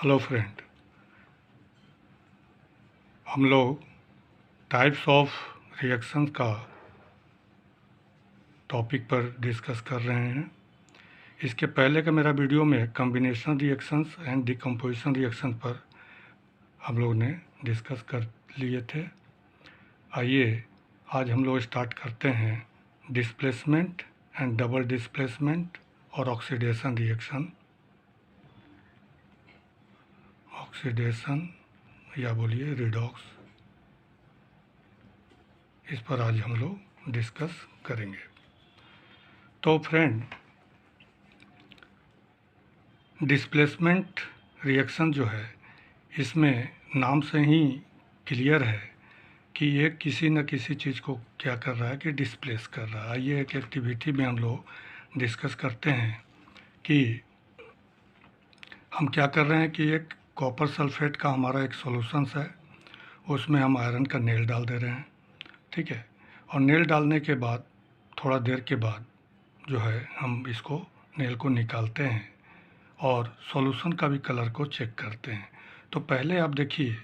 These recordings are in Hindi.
हेलो फ्रेंड, हम लोग टाइप्स ऑफ रिएक्शंस का टॉपिक पर डिस्कस कर रहे हैं। इसके पहले का मेरा वीडियो में combination reactions and decomposition reaction पर हम लोग ने डिस्कस कर लिए थे। आइए आज हम लोग स्टार्ट करते हैं डिस्प्लेसमेंट एंड डबल डिस्प्लेसमेंट और ऑक्सीडेशन रिएक्शन। ऑक्सीडेशन या बोलिए रिडॉक्स, इस पर आज हम लोग डिस्कस करेंगे। तो फ्रेंड, डिस्प्लेसमेंट रिएक्शन जो है, इसमें नाम से ही क्लियर है कि ये किसी न किसी चीज़ को क्या कर रहा है कि डिस्प्लेस कर रहा है। आइए एक एक्टिविटी में हम लोग डिस्कस करते हैं कि हम क्या कर रहे हैं कि एक कॉपर सल्फेट का हमारा एक सॉल्यूशंस है, उसमें हम आयरन का नेल डाल दे रहे हैं, ठीक है। और नेल डालने के बाद थोड़ा देर के बाद जो है हम इसको नेल को निकालते हैं और सॉल्यूशन का भी कलर को चेक करते हैं। तो पहले आप देखिए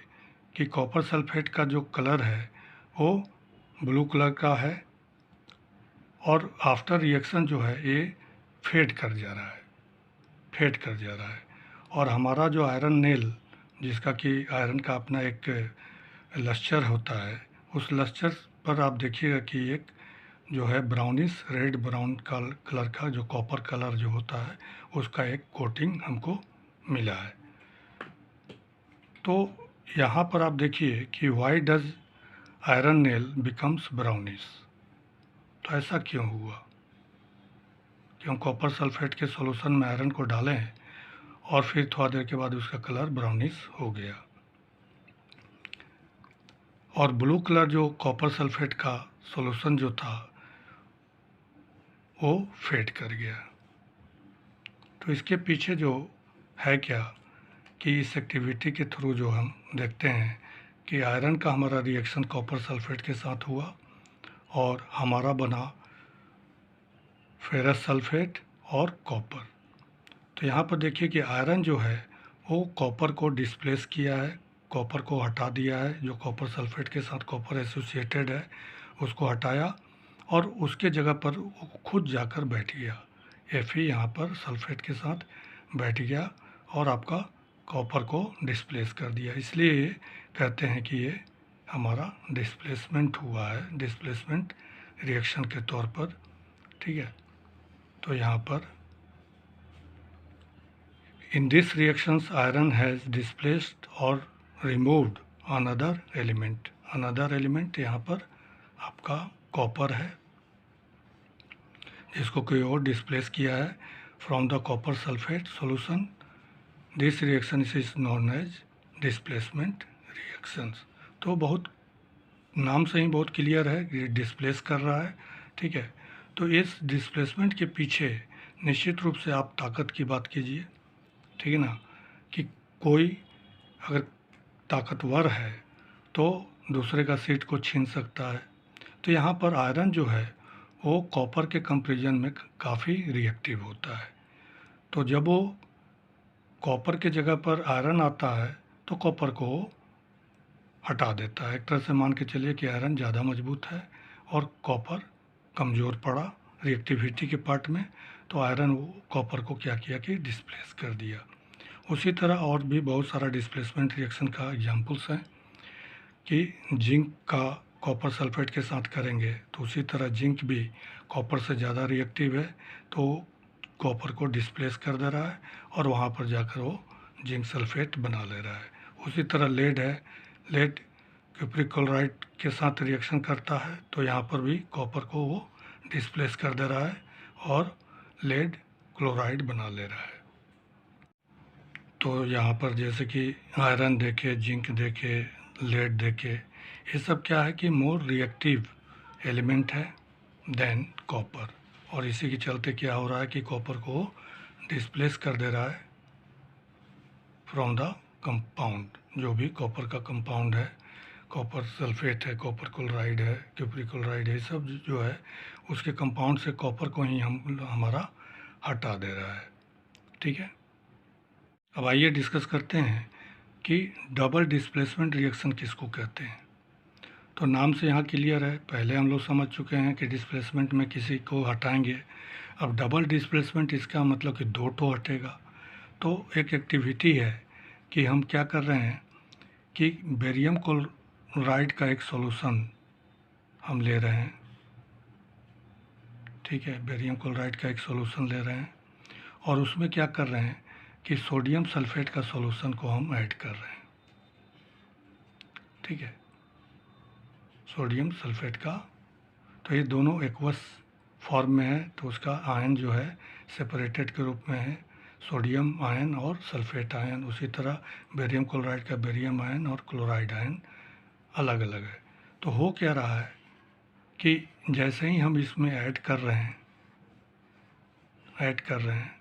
कि कॉपर सल्फेट का जो कलर है वो ब्लू कलर का है और आफ्टर रिएक्शन जो है ये फेड कर जा रहा है, फेड कर जा रहा है। और हमारा जो आयरन नेल, जिसका कि आयरन का अपना एक लस्टर होता है, उस लस्टर पर आप देखिएगा कि एक जो है ब्राउनिश रेड ब्राउन कलर का जो कॉपर कलर जो होता है उसका एक कोटिंग हमको मिला है। तो यहाँ पर आप देखिए कि why does iron nail becomes brownish. तो ऐसा क्यों हुआ कि हम कॉपर सल्फेट के सॉल्यूशन में आयरन को डालें और फिर थोड़ा देर के बाद उसका कलर ब्राउनिश हो गया और ब्लू कलर जो कॉपर सल्फेट का सॉल्यूशन जो था वो फेड कर गया। तो इसके पीछे जो है क्या कि इस एक्टिविटी के थ्रू जो हम देखते हैं कि आयरन का हमारा रिएक्शन कॉपर सल्फेट के साथ हुआ और हमारा बना फेरस सल्फेट और कॉपर। तो यहाँ पर देखिए कि आयरन जो है वो कॉपर को डिस्प्लेस किया है, कॉपर को हटा दिया है। जो कॉपर सल्फेट के साथ कॉपर एसोसिएटेड है उसको हटाया और उसके जगह पर वो खुद जाकर बैठ गया। Fe यहाँ पर सल्फेट के साथ बैठ गया और आपका कॉपर को डिस्प्लेस कर दिया। इसलिए कहते हैं कि ये हमारा डिस्प्लेसमेंट हुआ है, डिस्प्लेसमेंट रिएक्शन के तौर पर, ठीक है। तो यहाँ पर in this reactions iron has displaced और removed another element. Another element यहाँ पर आपका कॉपर है, जिसको कोई और डिस्प्लेस किया है from the copper sulphate solution. This reaction is known as displacement reactions. तो बहुत नाम से ही बहुत क्लियर है कि डिस्प्लेस कर रहा है, ठीक है। तो इस डिस्प्लेसमेंट के पीछे निश्चित रूप से आप ताकत की बात कीजिए, ठीक है ना, कि कोई अगर ताकतवर है तो दूसरे का सीट को छीन सकता है। तो यहाँ पर आयरन जो है वो कॉपर के कंपैरिजन में काफ़ी रिएक्टिव होता है। तो जब वो कॉपर के जगह पर आयरन आता है तो कॉपर को हटा देता है। एक तरह से मान के चलिए कि आयरन ज़्यादा मजबूत है और कॉपर कमज़ोर पड़ा रिएक्टिविटी के पार्ट में, तो आयरन वो कॉपर को क्या किया कि डिस्प्लेस कर दिया। उसी तरह और भी बहुत सारा डिस्प्लेसमेंट रिएक्शन का एग्जांपल्स हैं कि जिंक का कॉपर सल्फेट के साथ करेंगे तो उसी तरह जिंक भी कॉपर से ज़्यादा रिएक्टिव है, तो कॉपर को डिस्प्लेस कर दे रहा है और वहाँ पर जाकर वो जिंक सल्फेट बना ले रहा है। उसी तरह लेड है, लेड क्यूप्रिक क्लोराइड के साथ रिएक्शन करता है तो यहाँ पर भी कॉपर को वो डिस्प्लेस कर दे रहा है और लेड क्लोराइड बना ले रहा है। तो यहाँ पर जैसे कि आयरन देखे, जिंक देखे, लेड देखे, ये सब क्या है कि मोर रिएक्टिव एलिमेंट है देन कॉपर, और इसी के चलते क्या हो रहा है कि कॉपर को डिस्प्लेस कर दे रहा है फ्रॉम द कंपाउंड। जो भी कॉपर का कंपाउंड है, कॉपर सल्फेट है, कॉपर क्लोराइड है, क्यूप्रिक क्लोराइड है, सब जो है उसके कंपाउंड से कॉपर को ही हमारा हटा दे रहा है, ठीक है। अब आइए डिस्कस करते हैं कि डबल डिस्प्लेसमेंट रिएक्शन किसको कहते हैं। तो नाम से यहाँ क्लियर है, पहले हम लोग समझ चुके हैं कि डिस्प्लेसमेंट में किसी को हटाएंगे। अब डबल डिस्प्लेसमेंट इसका मतलब कि दो ठो हटेगा। तो एक एक्टिविटी है कि हम क्या कर रहे हैं कि बेरियम क्लोराइड का एक सॉल्यूशन हम ले रहे हैं। ठीक है, बेरियम क्लोराइड का एक सॉल्यूशन ले रहे हैं और उसमें क्या कर रहे हैं कि सोडियम सल्फेट का सॉल्यूशन को हम ऐड कर रहे हैं। ठीक है, सोडियम सल्फेट का, तो ये दोनों एक्वस फॉर्म में है, तो उसका आयन जो है सेपरेटेड के रूप में है, सोडियम आयन और सल्फेट आयन। उसी तरह बेरियम क्लोराइड का बेरियम आयन और क्लोराइड आयन अलग अलग है। तो हो क्या रहा है कि जैसे ही हम इसमें ऐड कर रहे हैं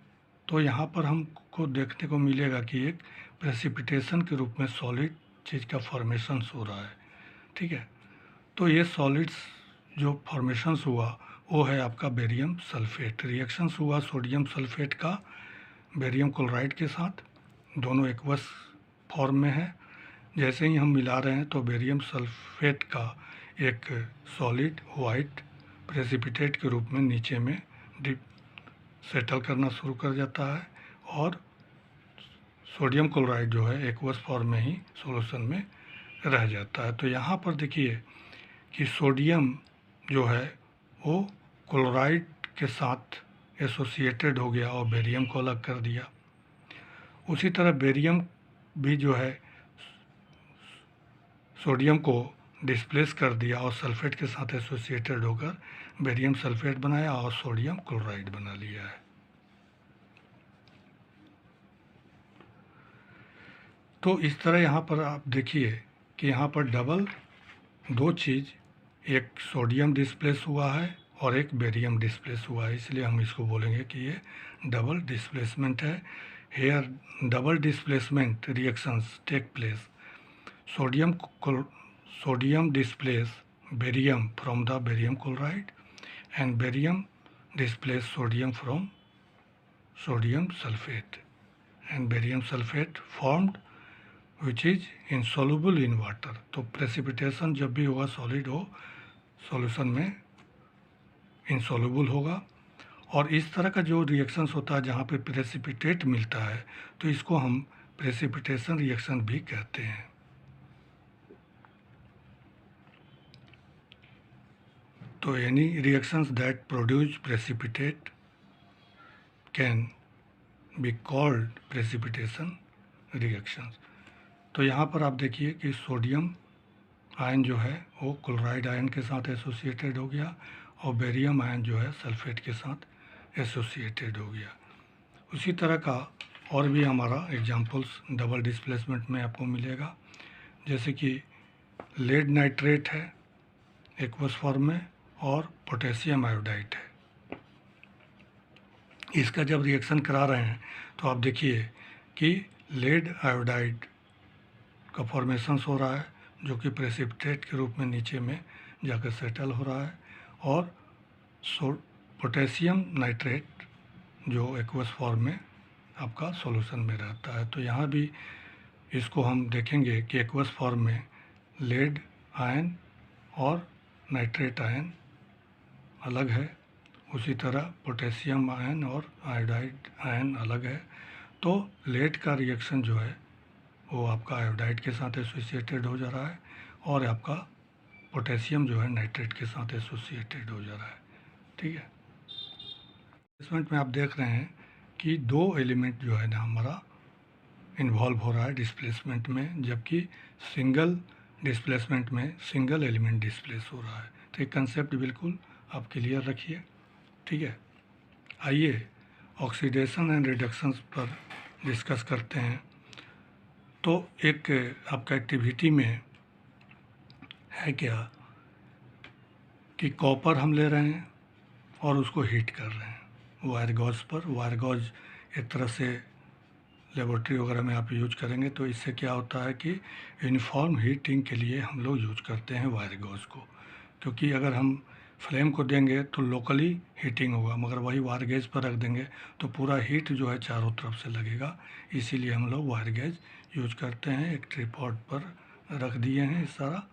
तो यहाँ पर हमको देखने को मिलेगा कि एक प्रेसिपिटेशन के रूप में सॉलिड चीज़ का फॉर्मेशन हो रहा है। ठीक है, तो ये सॉलिड्स जो फॉर्मेशंस हुआ वो है आपका बेरियम सल्फेट। रिएक्शंस हुआ सोडियम सल्फेट का बेरियम क्लोराइड के साथ, दोनों एक्वस फॉर्म में है। जैसे ही हम मिला रहे हैं तो बेरियम सल्फेट का एक सॉलिड वाइट प्रेसिपिटेट के रूप में नीचे में डिप सेटल करना शुरू कर जाता है और सोडियम क्लोराइड जो है एक्वस फॉर्म में ही सॉल्यूशन में रह जाता है। तो यहाँ पर देखिए कि सोडियम जो है वो क्लोराइड के साथ एसोसिएटेड हो गया और बेरियम को अलग कर दिया। उसी तरह बेरियम भी जो है सोडियम को डिस्प्लेस कर दिया और सल्फेट के साथ एसोसिएटेड होकर बेरियम सल्फेट बनाया और सोडियम क्लोराइड बना लिया है। तो इस तरह यहाँ पर आप देखिए कि यहाँ पर डबल दो चीज़, एक सोडियम डिस्प्लेस हुआ है और एक बेरियम डिस्प्लेस हुआ है, इसलिए हम इसको बोलेंगे कि ये डबल डिस्प्लेसमेंट है। Here double displacement reactions take place, sodium displace barium from the barium chloride and barium displace sodium from sodium sulfate, and barium sulfate formed which is insoluble in water। तो प्रेसिपिटेशन जब भी होगा सॉलिड हो सॉल्यूशन में इंसॉल्युबल होगा। और इस तरह का जो रिएक्शंस होता है जहाँ पे प्रेसिपिटेट मिलता है तो इसको हम प्रेसिपिटेशन रिएक्शन भी कहते हैं। तो any reactions that produce precipitate can be called precipitation reactions। तो यहाँ पर आप देखिए कि सोडियम आयन जो है वो क्लोराइड आयन के साथ एसोसिएटेड हो गया और बेरियम आयन जो है सल्फेट के साथ एसोसिएटेड हो गया। उसी तरह का और भी हमारा एग्जांपल्स डबल डिस्प्लेसमेंट में आपको मिलेगा, जैसे कि लेड नाइट्रेट है एक्वस फॉर्म में और पोटेशियम आयोडाइड है। इसका जब रिएक्शन करा रहे हैं तो आप देखिए कि लेड आयोडाइड का फॉर्मेशन हो रहा है जो कि प्रेसिपिटेट के रूप में नीचे में जाकर सेटल हो रहा है, और पोटेशियम नाइट्रेट जो एक्वस फॉर्म में आपका सॉल्यूशन में रहता है। तो यहाँ भी इसको हम देखेंगे कि एक्वस फॉर्म में लेड आयन और नाइट्रेट आयन अलग है, उसी तरह पोटेशियम आयन और आयोडाइड आयन अलग है। तो लेड का रिएक्शन जो है वो आपका आयोडाइड के साथ एसोसिएटेड हो जा रहा है और आपका पोटेशियम जो है नाइट्रेट के साथ एसोसिएटेड हो जा रहा है। ठीक है, डिस्प्लेसमेंट में आप देख रहे हैं कि दो एलिमेंट जो है ना हमारा इन्वॉल्व हो रहा है डिस्प्लेसमेंट में, जबकि सिंगल डिस्प्लेसमेंट में सिंगल एलिमेंट डिस्प्लेस हो रहा है। तो ये कंसेप्ट बिल्कुल आप क्लियर रखिए। ठीक है, आइए ऑक्सीडेशन एंड रिडक्शन पर डिस्कस करते हैं। तो एक आपका एक्टिविटी में है क्या कि कॉपर हम ले रहे हैं और उसको हीट कर रहे हैं वायर गॉज पर। वायर गॉज एक तरह से लेबोरेटरी वगैरह में आप यूज करेंगे तो इससे क्या होता है कि यूनिफॉर्म हीटिंग के लिए हम लोग यूज करते हैं वायर गॉज को, क्योंकि अगर हम फ्लेम को देंगे तो लोकली हीटिंग होगा, मगर वही वायर गेज पर रख देंगे तो पूरा हीट जो है चारों तरफ से लगेगा। इसीलिए हम लोग वायर गेज यूज करते हैं। एक ट्रिपॉड पर रख दिए हैं इस सारा,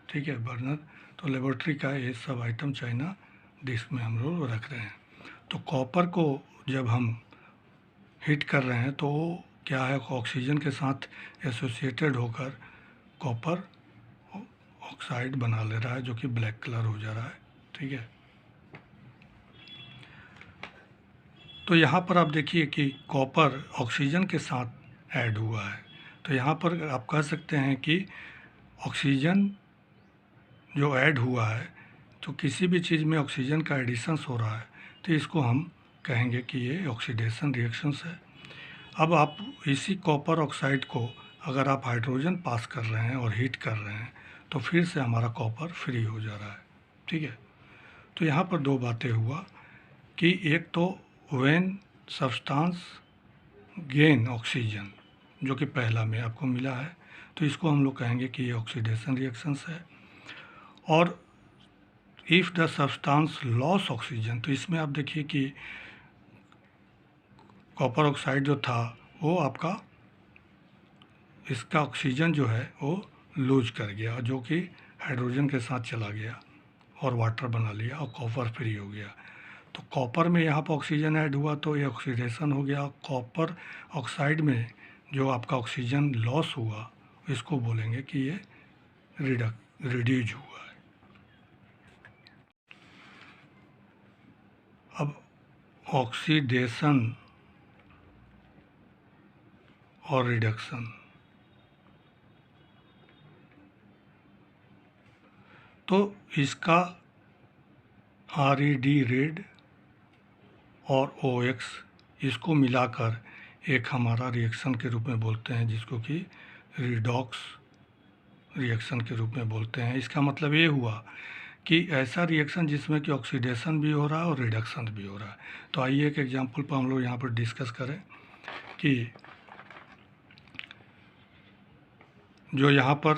ठीक है, बर्नर। तो लेबोरेटरी का ये सब आइटम चाइना डिश में हम लोग रख रहे हैं। तो कॉपर को जब हम हीट कर रहे हैं तो वो क्या है, ऑक्सीजन के साथ एसोसिएटेड होकर कॉपर ऑक्साइड बना ले रहा है, जो कि ब्लैक कलर हो जा रहा है, ठीक है। तो यहाँ पर आप देखिए कि कॉपर ऑक्सीजन के साथ ऐड हुआ है। तो यहाँ पर आप कह सकते हैं कि ऑक्सीजन जो ऐड हुआ है, तो किसी भी चीज़ में ऑक्सीजन का एडिशंस हो रहा है तो इसको हम कहेंगे कि ये ऑक्सीडेशन रिएक्शंस है। अब आप इसी कॉपर ऑक्साइड को अगर आप हाइड्रोजन पास कर रहे हैं और हीट कर रहे हैं तो फिर से हमारा कॉपर फ्री हो जा रहा है, ठीक है। तो यहाँ पर दो बातें हुआ कि एक तो व्हेन सब्सटेंस गेन ऑक्सीजन, जो कि पहला में आपको मिला है, तो इसको हम लोग कहेंगे कि ये ऑक्सीडेशन रिएक्शंस है। और if the substance loss oxygen, तो इसमें आप देखिए कि कॉपर ऑक्साइड जो था वो आपका इसका ऑक्सीजन जो है वो लूज कर गया, जो कि हाइड्रोजन के साथ चला गया और वाटर बना लिया और कॉपर फ्री हो गया। तो कॉपर में यहाँ पर ऑक्सीजन ऐड हुआ तो ये ऑक्सीडेशन हो गया। कॉपर ऑक्साइड में जो आपका ऑक्सीजन लॉस हुआ इसको बोलेंगे कि ये रिड्यूज हुआ है। अब ऑक्सीडेशन और रिडक्शन, तो इसका RED रेड और OX इसको मिलाकर एक हमारा रिएक्शन के रूप में बोलते हैं, जिसको कि रिडॉक्स रिएक्शन के रूप में बोलते हैं। इसका मतलब ये हुआ कि ऐसा रिएक्शन जिसमें कि ऑक्सीडेशन भी हो रहा है और रिडक्शन भी हो रहा है। तो आइए एक एग्जांपल पर हम लोग यहाँ पर डिस्कस करें कि जो यहाँ पर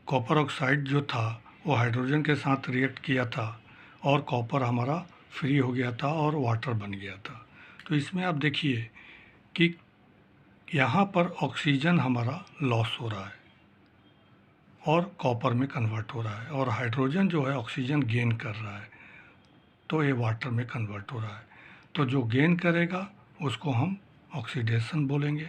कॉपर ऑक्साइड जो था वो हाइड्रोजन के साथ रिएक्ट किया था और कॉपर हमारा फ्री हो गया था और वाटर बन गया था। तो इसमें आप देखिए कि यहाँ पर ऑक्सीजन हमारा लॉस हो रहा है और कॉपर में कन्वर्ट हो रहा है, और हाइड्रोजन जो है ऑक्सीजन गेन कर रहा है तो ये वाटर में कन्वर्ट हो रहा है। तो जो गेन करेगा उसको हम ऑक्सीडेशन बोलेंगे,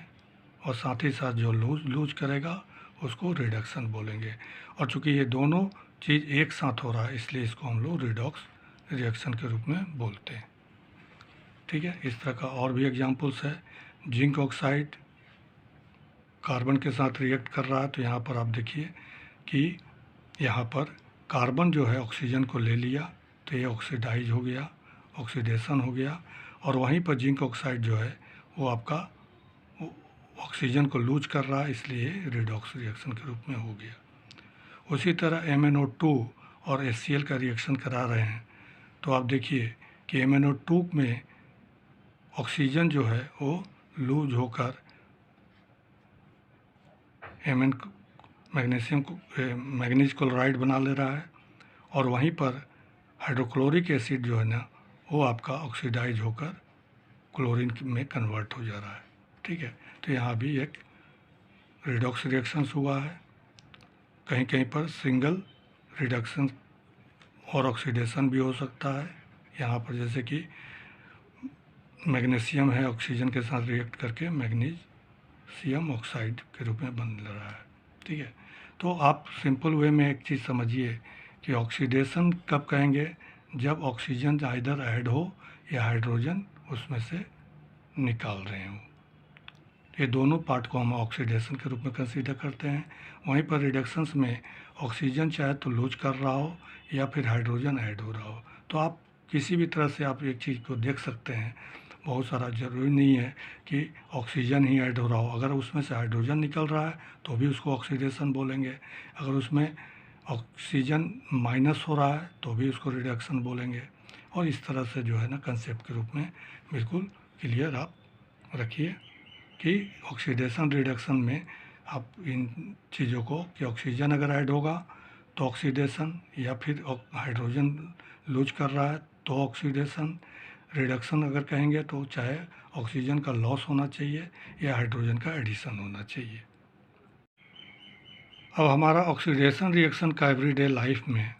और साथ ही साथ जो लूज करेगा उसको रिडक्शन बोलेंगे। और चूँकि ये दोनों चीज़ एक साथ हो रहा है इसलिए इसको हम लोग रिडॉक्स रिएक्शन के रूप में बोलते हैं, ठीक है। इस तरह का और भी एग्जांपल्स है। जिंक ऑक्साइड कार्बन के साथ रिएक्ट कर रहा है, तो यहाँ पर आप देखिए कि यहाँ पर कार्बन जो है ऑक्सीजन को ले लिया तो ये ऑक्सीडाइज हो गया, ऑक्सीडेशन हो गया, और वहीं पर जिंक ऑक्साइड जो है वो आपका ऑक्सीजन को लूज कर रहा है इसलिए रिडॉक्स रिएक्शन के रूप में हो गया। उसी तरह MnO2 और HCl का रिएक्शन करा रहे हैं तो आप देखिए कि MnO2 में ऑक्सीजन जो है वो लूज होकर मैग्नीज क्लोराइड बना ले रहा है, और वहीं पर हाइड्रोक्लोरिक एसिड जो है ना वो आपका ऑक्सीडाइज होकर क्लोरीन में कन्वर्ट हो जा रहा है, ठीक है। तो यहाँ भी एक रिडॉक्स रिएक्शंस हुआ है। कहीं कहीं पर सिंगल रिडक्शन और ऑक्सीडेशन भी हो सकता है। यहाँ पर जैसे कि मैग्नीशियम है, ऑक्सीजन के साथ रिएक्ट करके मैग्नीशियम ऑक्साइड के रूप में बन रहा है, ठीक है। तो आप सिंपल वे में एक चीज़ समझिए कि ऑक्सीडेशन कब कहेंगे, जब ऑक्सीजन आइदर ऐड हो या हाइड्रोजन उसमें से निकाल रहे हों। ये दोनों पार्ट को हम ऑक्सीडेशन के रूप में कंसीडर करते हैं। वहीं पर रिडक्शंस में ऑक्सीजन चाहे तो लूज कर रहा हो या फिर हाइड्रोजन ऐड हो रहा हो, तो आप किसी भी तरह से आप एक चीज़ को देख सकते हैं। बहुत सारा ज़रूरी नहीं है कि ऑक्सीजन ही ऐड हो रहा हो, अगर उसमें से हाइड्रोजन निकल रहा है तो भी उसको ऑक्सीडेशन बोलेंगे, अगर उसमें ऑक्सीजन माइनस हो रहा है तो भी उसको रिडक्शन बोलेंगे। और इस तरह से जो है ना कंसेप्ट के रूप में बिल्कुल क्लियर आप रखिए कि ऑक्सीडेशन रिडक्शन में आप इन चीज़ों को कि ऑक्सीजन अगर ऐड होगा तो ऑक्सीडेशन, या फिर हाइड्रोजन लूज कर रहा है तो ऑक्सीडेशन रिडक्शन अगर कहेंगे तो चाहे ऑक्सीजन का लॉस होना चाहिए या हाइड्रोजन का एडिशन होना चाहिए। अब हमारा ऑक्सीडेशन रिएक्शन का एवरीडे लाइफ में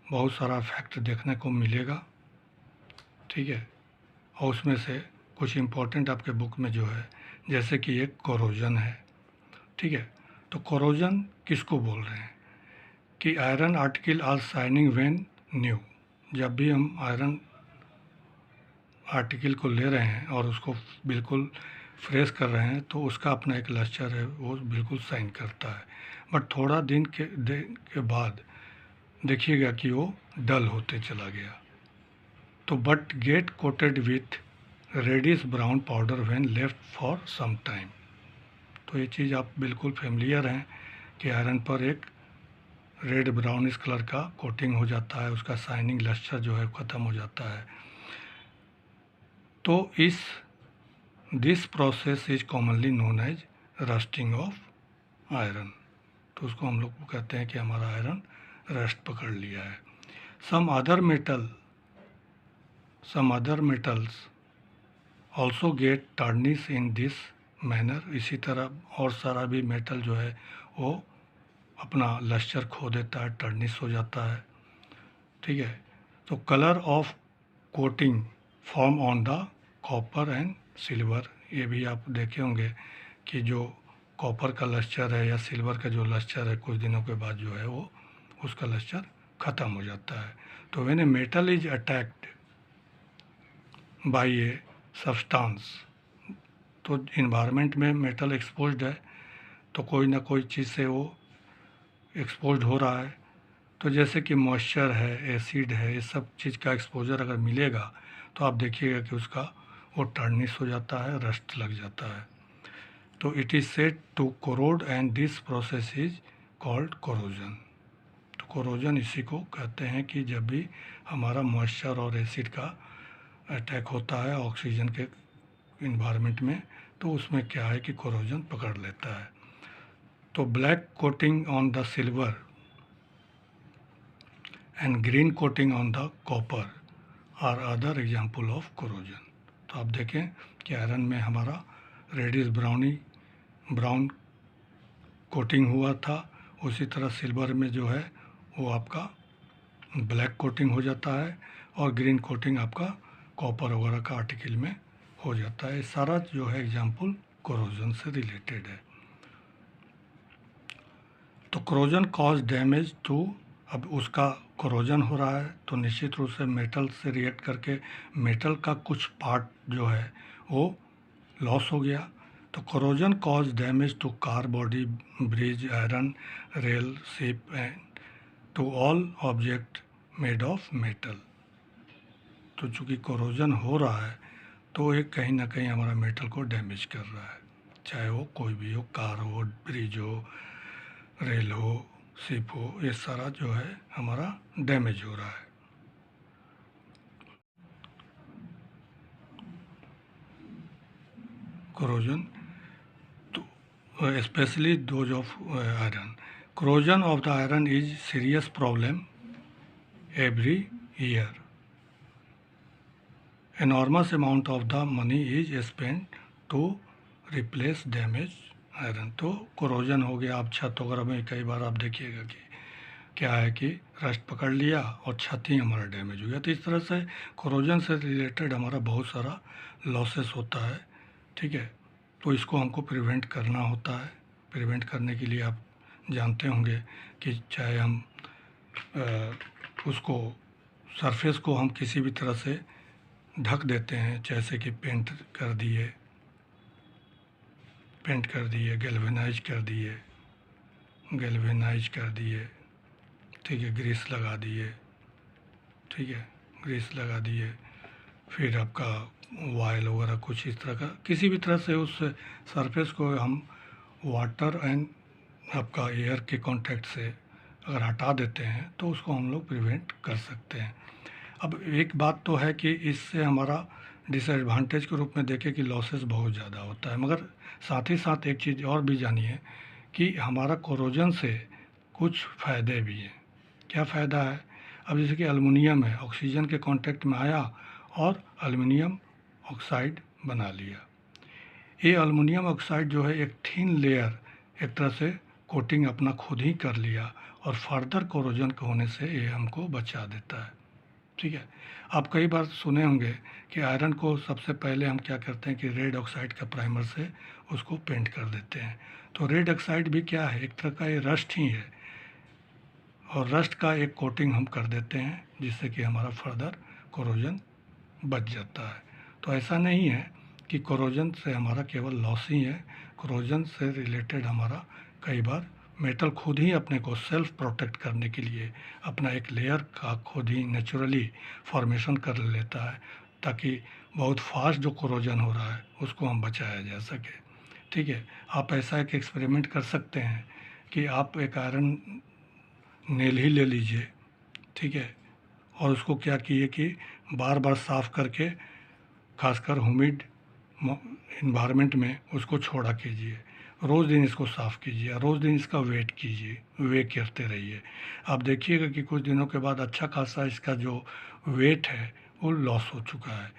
बहुत सारा फैक्ट देखने को मिलेगा, ठीक है। और उसमें से कुछ इम्पोर्टेंट आपके बुक में जो है, जैसे कि एक कोरोजन है, ठीक है। तो कोरोजन किसको बोल रहे हैं कि iron articles are shining when new. जब भी हम आयरन आर्टिकल को ले रहे हैं और उसको बिल्कुल फ्रेश कर रहे हैं तो उसका अपना एक लस्टर है, वो बिल्कुल शाइन करता है। बट थोड़ा दिन के बाद देखिएगा कि वो डल होते चला गया। तो but get coated with reddish brown powder when left for some time. तो ये चीज़ आप बिल्कुल फेमिलियर हैं कि आयरन पर एक रेड ब्राउनिश कलर का कोटिंग हो जाता है, उसका शाइनिंग लस्टर जो है ख़त्म हो जाता है। तो this process is commonly known as rusting of iron. तो उसको हम लोग कहते हैं कि हमारा आयरन रस्ट पकड़ लिया है। Some other metals also get tarnish in this manner. इसी तरह और सारा भी मेटल जो है वो अपना लस्टर खो देता है, टर्निश हो जाता है, ठीक है। तो colour of coating form on the copper and silver. ये भी आप देखे होंगे कि जो कॉपर का लस्टर है या सिल्वर का जो लस्टर है कुछ दिनों के बाद जो है वो उसका लस्टर ख़त्म हो जाता है। तो when a metal is attacked by a substance, तो इन्वायरमेंट में मेटल एक्सपोज्ड है तो कोई ना कोई चीज़ से वो एक्सपोज्ड हो रहा है। तो जैसे कि मॉइस्चर है, एसिड है, ये सब चीज़ का एक्सपोजर अगर मिलेगा तो आप देखिएगा कि उसका वो टर्निश हो जाता है, रस्ट लग जाता है। तो it is said to corrode and this process is called corrosion. तो कोरोजन इसी को कहते हैं कि जब भी हमारा मॉइस्चर और एसिड का अटैक होता है ऑक्सीजन के इन्वायरमेंट में तो उसमें क्या है कि कोरोजन पकड़ लेता है। तो black coating on the silver and green coating on the copper are other example of corrosion. तो आप देखें कि आयरन में हमारा रेडिश ब्राउन कोटिंग हुआ था, उसी तरह सिल्वर में जो है वो आपका ब्लैक कोटिंग हो जाता है और ग्रीन कोटिंग आपका कॉपर वगैरह का आर्टिकल में हो जाता है। सारा जो है एग्जाम्पल कोरोजन से रिलेटेड है। तो कोरोजन कॉज डैमेज टू, अब उसका कोरोजन हो रहा है तो निश्चित रूप से मेटल से रिएक्ट करके मेटल का कुछ पार्ट जो है वो लॉस हो गया। तो corrosion cause damage to car body, bridge, iron rail, ship and to all object made of metal. तो चूँकि कोरोजन हो रहा है तो ये कहीं ना कहीं हमारा मेटल को डैमेज कर रहा है, चाहे वो कोई भी हो, कार हो, ब्रिज हो, रेल हो, शिप हो, ये सारा जो है हमारा डैमेज हो रहा है। कोरोजन तो specially dose of iron, corrosion of the iron is serious problem every year. enormous amount of the money is spent to replace damaged iron. तो कोरोजन हो गया, आप छत वगैरह में कई बार आप देखिएगा कि क्या है कि रस्ट पकड़ लिया और छत ही हमारा डैमेज हो गया। तो इस तरह से कोरोजन से रिलेटेड हमारा बहुत सारा लॉसेस होता है, ठीक है। तो इसको हमको प्रिवेंट करना होता है। प्रिवेंट करने के लिए आप जानते होंगे कि चाहे हम उसको सरफेस को हम किसी भी तरह से ढक देते हैं, जैसे कि पेंट कर दिए, गैल्वेनाइज कर दिए, ठीक है, ग्रीस लगा दिए, ठीक है, ग्रीस लगा दिए, फिर आपका ऑयल वगैरह कुछ इस तरह का किसी भी तरह से उस सरफेस को हम वाटर एंड आपका एयर के कांटेक्ट से अगर हटा देते हैं तो उसको हम लोग प्रिवेंट कर सकते हैं। अब एक बात तो है कि इससे हमारा डिसएडवांटेज के रूप में देखें कि लॉसेस बहुत ज़्यादा होता है, मगर साथ ही साथ एक चीज़ और भी जानिए कि हमारा कोरोजन से कुछ फ़ायदे भी हैं। क्या फ़ायदा है? अब जैसे कि एल्युमिनियम है, ऑक्सीजन के कांटेक्ट में आया और एल्युमिनियम ऑक्साइड बना लिया। ये एल्युमिनियम ऑक्साइड जो है एक थिन लेयर, एक तरह से कोटिंग अपना खुद ही कर लिया और फर्दर कोरोजन होने से ये हमको बचा देता है। ठीक है। आप कई बार सुने होंगे कि आयरन को सबसे पहले हम क्या करते हैं कि रेड ऑक्साइड का प्राइमर से उसको पेंट कर देते हैं। तो रेड ऑक्साइड भी क्या है, एक तरह का ये रस्ट ही है, और रस्ट का एक कोटिंग हम कर देते हैं जिससे कि हमारा फर्दर कोरोजन बच जाता है। तो ऐसा नहीं है कि कोरोजन से हमारा केवल लॉस ही है, कोरोजन से रिलेटेड हमारा कई बार मेटल खुद ही अपने को सेल्फ प्रोटेक्ट करने के लिए अपना एक लेयर का खुद ही नेचुरली फॉर्मेशन कर लेता है, ताकि बहुत फास्ट जो कोरोजन हो रहा है उसको हम बचाया जा सके। ठीक है। आप ऐसा एक एक्सपेरिमेंट कर सकते हैं कि आप एक आयरन नेल ही ले लीजिए, ठीक है, और उसको क्या किए कि बार बार साफ़ करके, खासकर ह्यूमिड इन्वायरमेंट में उसको छोड़ा कीजिए। रोज़ दिन इसको साफ़ कीजिए, रोज़ दिन इसका वेट कीजिए, वेट करते रहिए। आप देखिएगा कि कुछ दिनों के बाद अच्छा खासा इसका जो वेट है वो लॉस हो चुका है।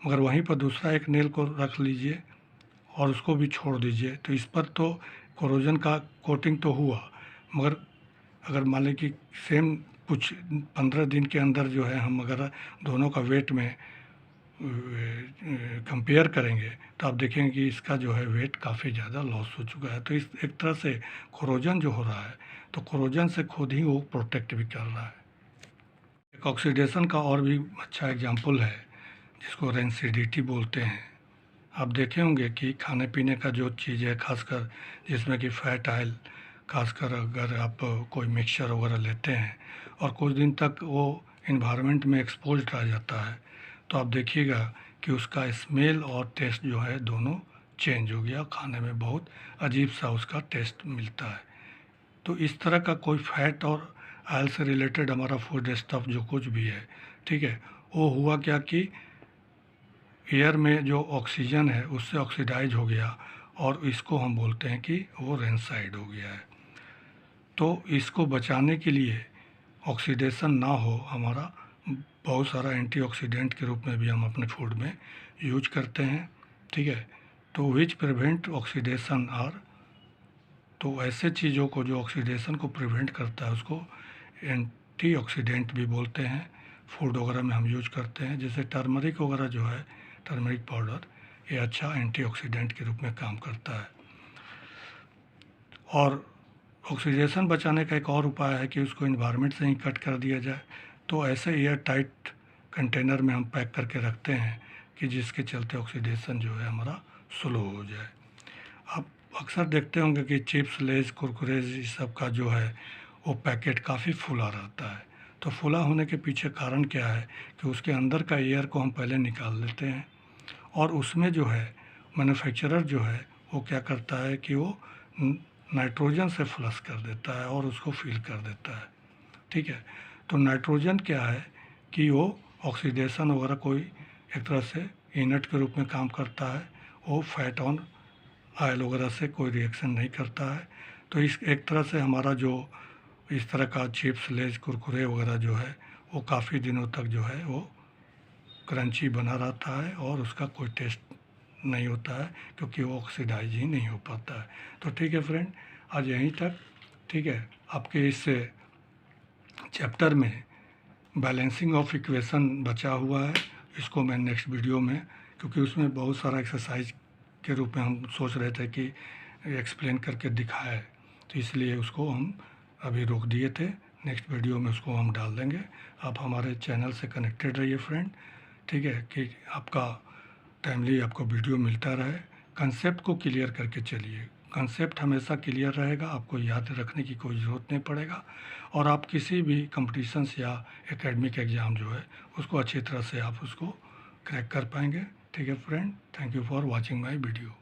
मगर वहीं पर दूसरा एक नेल को रख लीजिए और उसको भी छोड़ दीजिए, तो इस पर तो कोरोजन का कोटिंग तो हुआ, मगर अगर मान लें कि सेम कुछ 15 दिन के अंदर जो है हम अगर दोनों का वेट में कंपेयर करेंगे तो आप देखेंगे कि इसका जो है वेट काफ़ी ज़्यादा लॉस हो चुका है। तो इस एक तरह से कोरोजन जो हो रहा है, तो कोरोजन से खुद ही वो प्रोटेक्ट भी कर रहा है। एक ऑक्सीडेशन का और भी अच्छा एग्जाम्पल है जिसको रेंसिडिटी बोलते हैं। आप देखे होंगे कि खाने पीने का जो चीज़ है, खासकर जिसमें कि फैट ऑयल, खासकर अगर आप कोई मिक्सचर वगैरह लेते हैं और कुछ दिन तक वो इन्वायरमेंट में एक्सपोज्ड रह जाता है, तो आप देखिएगा कि उसका स्मेल और टेस्ट जो है दोनों चेंज हो गया, खाने में बहुत अजीब सा उसका टेस्ट मिलता है। तो इस तरह का कोई फैट और ऑयल से रिलेटेड हमारा फूड स्टफ जो कुछ भी है, ठीक है, वो हुआ क्या कि एयर में जो ऑक्सीजन है उससे ऑक्सीडाइज हो गया और इसको हम बोलते हैं कि वो रेंसाइड हो गया है। तो इसको बचाने के लिए ऑक्सीडेशन ना हो हमारा, बहुत सारा एंटीऑक्सीडेंट के रूप में भी हम अपने फूड में यूज करते हैं। ठीक है। तो विच प्रिवेंट ऑक्सीडेशन आर, तो ऐसे चीज़ों को जो ऑक्सीडेशन को प्रिवेंट करता है उसको एंटीऑक्सीडेंट भी बोलते हैं। फूड वगैरह में हम यूज करते हैं, जैसे टर्मरिक वगैरह जो है, टर्मरिक पाउडर, ये अच्छा एंटीऑक्सीडेंट के रूप में काम करता है। और ऑक्सीडेशन बचाने का एक और उपाय है कि उसको इन्वायरमेंट से ही कट कर दिया जाए। तो ऐसे एयर टाइट कंटेनर में हम पैक करके रखते हैं कि जिसके चलते ऑक्सीडेशन जो है हमारा स्लो हो जाए। आप अक्सर देखते होंगे कि चिप्स, लेज, कुरकुरेज, इस सब का जो है वो पैकेट काफ़ी फुला रहता है। तो फुला होने के पीछे कारण क्या है कि उसके अंदर का एयर को हम पहले निकाल लेते हैं और उसमें जो है मैन्युफैक्चरर जो है वो क्या करता है कि वो नाइट्रोजन से फ्लश कर देता है और उसको फिल कर देता है। ठीक है। तो नाइट्रोजन क्या है कि वो ऑक्सीडेशन वगैरह कोई एक तरह से इनर्ट के रूप में काम करता है, वो फैट ऑन ऑयल वगैरह से कोई रिएक्शन नहीं करता है। तो इस एक तरह से हमारा जो इस तरह का चिप्स, लेज, कुरकुरे वगैरह जो है वो काफ़ी दिनों तक जो है वो क्रंची बना रहता है और उसका कोई टेस्ट नहीं होता है क्योंकि वो ऑक्सीडाइज ही नहीं हो पाता है। तो ठीक है फ्रेंड, आज यहीं तक। ठीक है। आपके इस चैप्टर में बैलेंसिंग ऑफ इक्वेशन बचा हुआ है, इसको मैं नेक्स्ट वीडियो में, क्योंकि उसमें बहुत सारा एक्सरसाइज के रूप में हम सोच रहे थे कि एक्सप्लेन करके दिखाए, तो इसलिए उसको हम अभी रोक दिए थे। नेक्स्ट वीडियो में उसको हम डाल देंगे। आप हमारे चैनल से कनेक्टेड रहिए फ्रेंड। ठीक है, कि आपका टाइमली आपको वीडियो मिलता रहे। कंसेप्ट को क्लियर करके चलिए, कंसेप्ट हमेशा क्लियर रहेगा, आपको याद रखने की कोई ज़रूरत नहीं पड़ेगा और आप किसी भी कंपटीशंस या एकेडमिक एग्ज़ाम जो है उसको अच्छी तरह से आप उसको क्रैक कर पाएंगे। ठीक है friend, thank you for watching my video.